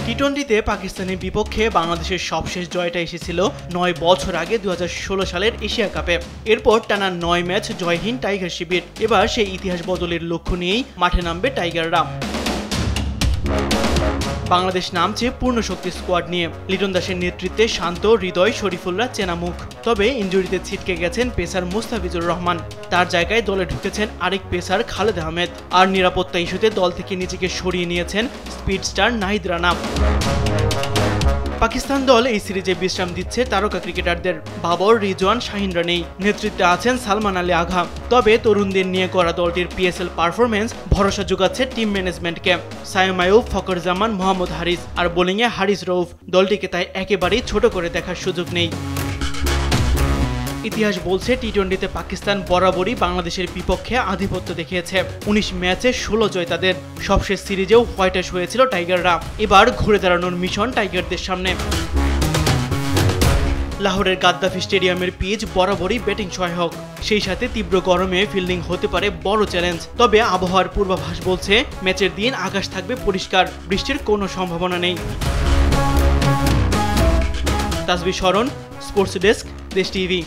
টি-20তে পাকিস্তানের বিপক্ষে বাংলাদেশের সবশেষ জয়টা এসেছিল ৯ বছর আগে ২০১৬ সালের এশিয়া কাপে। এরপর টানা ৯ ম্যাচ জয়হীন টাইগার শিবির। এবার সেই ইতিহাস বদলের লক্ষ্য নিয়েই মাঠে নামবে টাইগাররা। বাংলাদেশ নামছে পূর্ণ শক্তি স্কোয়াড নিয়ে। লিটন দাসের নেতৃত্বে শান্ত, হৃদয়, শরীফুলরা চেনা মুখ। তবে ইনজুরিতে ছিটকে গেছেন পেসার মুস্তাফিজুর রহমান। তার জায়গায় দলে ঢুকেছেন আরেক পেসার খালেদ আহমেদ। আর নিরাপত্তা ইস্যুতে দল থেকে নিজেকে সরিয়ে নিয়েছেন স্পিড স্টার নাহিদ রানা। পাকিস্তান দল এই সিরিজে বিশ্রাম দিচ্ছে তারকা ক্রিকেটারদের। বাবর, রিজওয়ান, শাহিনরা নেই। নেতৃত্বে আছেন সালমান আলী আগা। তবে তরুণদের নিয়ে করা দলটির পিএসএল পারফরমেন্স ভরসা যোগাচ্ছে টিম ম্যানেজমেন্টকে। সায়েম আয়ুব, ফখর জামান, মোহাম্মদ হারিস আর বোলিংয়ে হারিস রউফ। দলটিকে তাই একেবারেই ছোট করে দেখার সুযোগ নেই। ইতিহাস বলছে টি-20তে পাকিস্তান বরাবরই বাংলাদেশের বিপক্ষে আধিপত্য দেখিয়েছে। ১৯ ম্যাচে ১৬ জয় তাদের। সবশেষ সিরিজেও হোয়াইট ওয়াশ হয়েছিল টাইগাররা। এবার ঘুরে দাঁড়ানোর মিশন টাইগারদের সামনে। লাহোরের গাদ্দাফি স্টেডিয়ামের পিচ বরাবরই ব্যাটিং সহায়ক। সেই সাথে তীব্র গরমে ফিল্ডিং হতে পারে বড় চ্যালেঞ্জ। তবে আবহাওয়ার পূর্বাভাস বলছে ম্যাচের দিন আকাশ থাকবে পরিষ্কার, বৃষ্টির কোনো সম্ভাবনা নেই। তাসবিহ শরণ, স্পোর্টস ডেস্ক, দেশ টিভি।